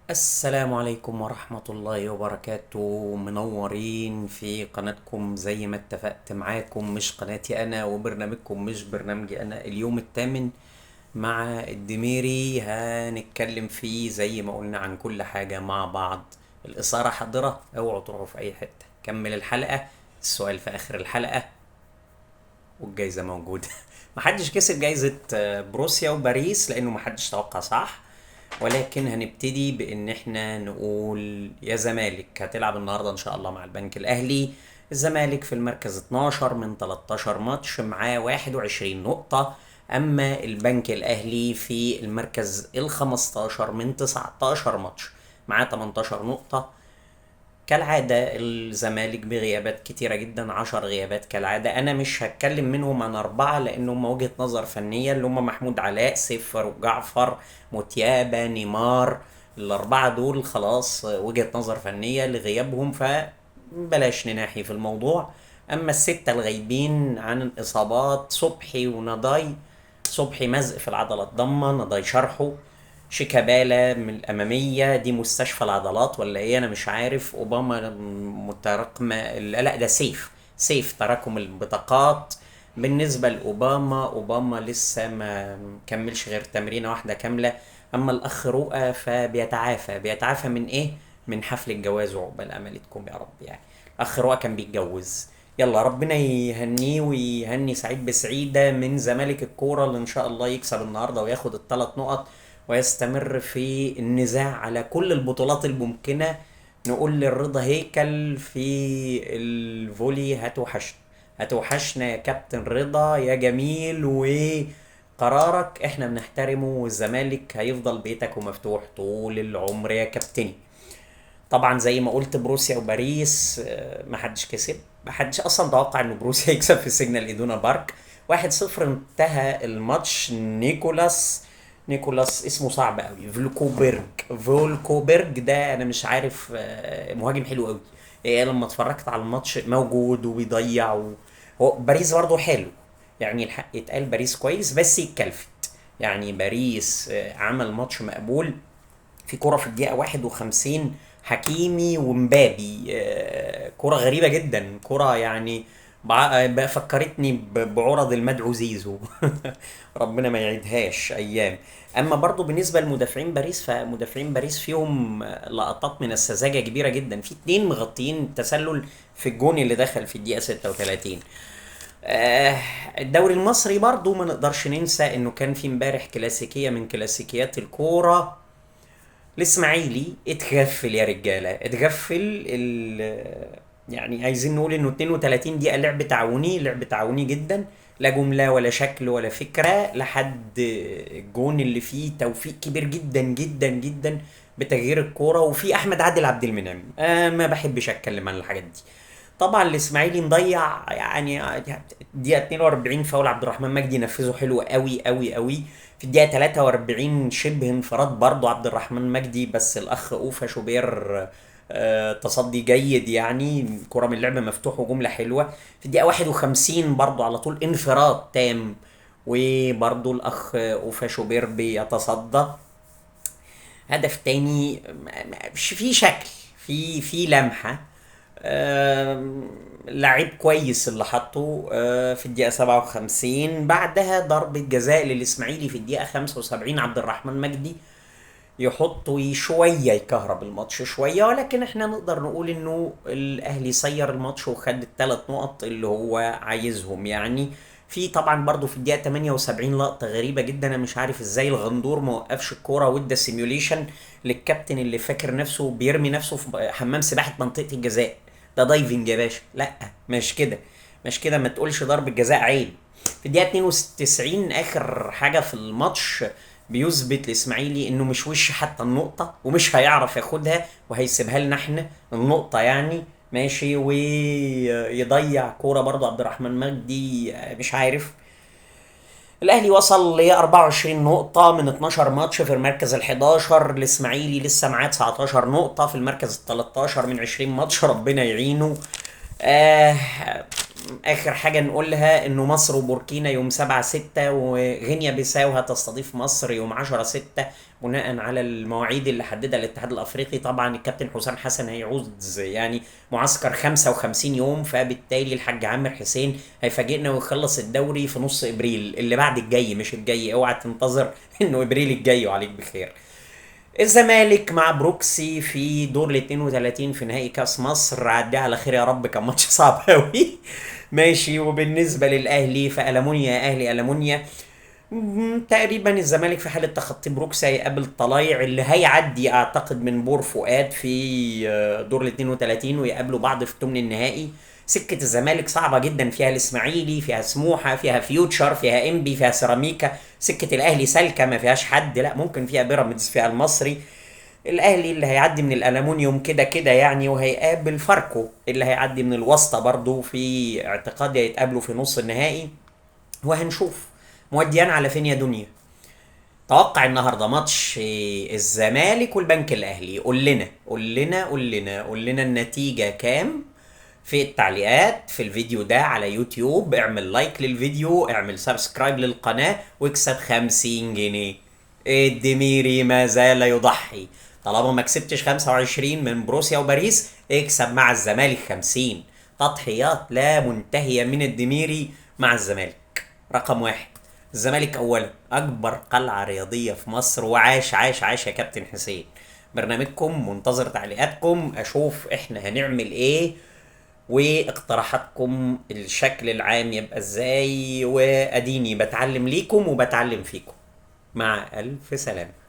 السلام عليكم ورحمة الله وبركاته. منورين في قناتكم زي ما اتفقت معاكم، مش قناتي أنا وبرنامجكم مش برنامجي أنا. اليوم الثامن مع الدميري هنتكلم فيه زي ما قلنا عن كل حاجة مع بعض. الإثارة حاضرة، اوعوا تروحوا في أي حتة. كمل الحلقة، السؤال في آخر الحلقة والجايزة موجودة. محدش كسب جايزة بروسيا وباريس لأنه محدش توقع صح، ولكن هنبتدي بان احنا نقول يا زمالك هتلعب النهارده ان شاء الله مع البنك الاهلي. الزمالك في المركز 12 من 13 ماتش، معاه 21 نقطة. اما البنك الاهلي في المركز ال 15 من 19 ماتش، معاه 18 نقطة. كالعادة الزمالك بغيابات كتيرة جدا، 10 غيابات كالعادة. أنا مش هتكلم منهم عن أربعة لأنهم وجهة نظر فنية، اللي هم محمود علاء، سيف فاروق جعفر، متيابة، نيمار. الأربعة دول خلاص وجهة نظر فنية لغيابهم، فبلاش نناحي في الموضوع. أما الستة الغايبين عن الإصابات، صبحي ونضاي. صبحي مزق في العضلة الضمة، نضاي شرحه. شيكابالا من الأمامية، دي مستشفى العضلات ولا إيه؟ أنا مش عارف. أوباما متراكم، لا ده سيف تراكم البطاقات. بالنسبة لأوباما، أوباما لسه ما كملش غير تمرينة واحدة كاملة. أما الأخ رؤى بيتعافى من إيه؟ من حفل الجواز، وعقبال أملتكم يا رب يعني. الأخ رؤى كان بيتجوز. يلا ربنا يهنيه ويهني سعيد بسعيدة من زمالك الكورة، اللي إن شاء الله يكسب النهاردة وياخد ال3 نقط ويستمر في النزاع على كل البطولات الممكنة. نقول للرضا هيكل في الفولي هتوحشنا يا كابتن رضا يا جميل، وقرارك احنا بنحترمه، والزمالك هيفضل بيتك ومفتوح طول العمر يا كابتني. طبعا زي ما قلت بروسيا وباريس، محدش كسب. محدش اصلا توقع ان بروسيا يكسب في سيجنال ايدونا بارك. 1-0 انتهى الماتش. نيكولاس اسمه صعب قوي، فولكوبرج ده انا مش عارف. مهاجم حلو قوي. إيه لما اتفرجت على الماتش موجود وبيضيع هو باريس برضه حلو. يعني الحق يتقال باريس كويس بس يتكلفت. يعني باريس عمل ماتش مقبول. في كرة في الدقيقة 51، حكيمي ومبابي، كرة غريبة جدا، كرة يعني بقى فكرتني بعرض المدعو زيزو. ربنا ما يعيدهاش ايام. اما برضو بالنسبة لمدافعين باريس، فمدافعين باريس فيهم لقطات من السذاجة كبيرة جدا. في اتنين مغطيين التسلل في الجون اللي دخل في الدقيقة 36. آه الدوري المصري برضو ما نقدرش ننسى انه كان في امبارح كلاسيكية من كلاسيكيات الكورة. الاسماعيلي اتغفل يا رجاله، اتغفل يعني عايزين نقول انه 32 دقيقه لعب تعاوني جدا. لا جمله ولا شكل ولا فكره لحد الجون اللي فيه توفيق كبير جدا جدا جدا بتغيير الكوره، وفي احمد عادل عبد المنعم. ما بحبش اتكلم عن الحاجات دي. طبعا الاسماعيلي مضيع يعني. دقيقه 42 فاول عبد الرحمن مجدي نفذه حلو قوي قوي قوي. في الدقيقة 43 شبه انفراد برضو عبد الرحمن مجدي، بس الأخ أوفا شوبير تصدي جيد يعني، كرة من اللعب مفتوح وجملة حلوة. في الدقيقة 51 برضو على طول انفراد تام، وبرضو الأخ أوفا شوبير بيتصدى. هدف تاني مش في شكل، في لمحة. لعيب كويس اللي حطه في الدقيقة 57. بعدها ضربة جزاء للإسماعيلي في الدقيقة 75، عبد الرحمن مجدي يحط شوية يكهرب الماتش شوية، ولكن احنا نقدر نقول انه الاهلي سير الماتش وخد ال3 نقط اللي هو عايزهم يعني. في طبعا برضو في الدقيقة 78 لقطة غريبة جدا، انا مش عارف ازاي الغندور ما وقفش الكورة وادى سيميوليشن للكابتن اللي فاكر نفسه بيرمي نفسه في حمام سباحة منطقة الجزاء. ده دايفنج يا باشا، لا مش كده. مش كده، ما تقولش ضربة جزاء عيب. في الدقيقة 92 اخر حاجة في الماتش، بيثبت الاسماعيلي انه مش وش حتى النقطة ومش هيعرف ياخدها وهيسيبها لنا احنا النقطة يعني. ماشي، ويضيع كورة برضو عبد الرحمن مجدي، مش عارف. الاهلي وصل ل 24 نقطة من 12 ماتش في المركز ال 11. الاسماعيلي لسه معاه 19 نقطة في المركز ال 13 من 20 ماتش. ربنا يعينه. آه اخر حاجة نقولها انه مصر وبوركينا يوم 7/6، وغينيا بيساو هتستضيف مصر يوم 10/6 بناء على المواعيد اللي حددها الاتحاد الافريقي. طبعا الكابتن حسام حسن هيعوز يعني معسكر 55 يوم، فبالتالي الحاج عامر حسين هيفاجئنا ويخلص الدوري في نص ابريل اللي بعد الجاي مش الجاي. اوعى تنتظر انه ابريل الجاي وعليك بخير. الزمالك مع بروكسي في دور ال 32 في نهائي كاس مصر، عدي على خير يا رب، كان ماتش صعب قوي. ماشي. وبالنسبه للاهلي فالمونيا يا اهلي المونيا. تقريبا الزمالك في حاله تخطي بروكسي هيقابل طلايع اللي هيعدي اعتقد من بور فؤاد في دور ال 32 ويقابلوا بعض في ثمن النهائي. سكه الزمالك صعبه جدا، فيها الاسماعيلي، فيها سموحه، فيها فيوتشر، فيها انبي، فيها سيراميكا. سكه الاهلي سالكه ما فيهاش حد، لا ممكن فيها بيراميدز، فيها المصري. الاهلي اللي هيعدي من الالومنيوم كده كده يعني، وهيقابل فاركو اللي هيعدي من الواسطه برضو، في اعتقادي هيتقابلوا في نص النهائي. وهنشوف موديان على فين يا دنيا. توقع النهارده ماتش الزمالك والبنك الاهلي. قول لنا النتيجه كام في التعليقات في الفيديو ده على يوتيوب. اعمل لايك للفيديو، اعمل سبسكرايب للقناه، واكسب 50 جنيه. الدميري ما زال يضحي. طالما ما كسبتش 25 من بروسيا وباريس، اكسب مع الزمالك 50. تضحيات لا منتهيه من الدميري مع الزمالك. رقم واحد. الزمالك اولا، اكبر قلعه رياضيه في مصر، وعاش عاش عاش يا كابتن حسين. برنامجكم منتظر تعليقاتكم، اشوف احنا هنعمل ايه، واقتراحاتكم الشكل العام يبقى ازاي، واديني بتعلم ليكم وبتعلم فيكم. مع الف سلامه.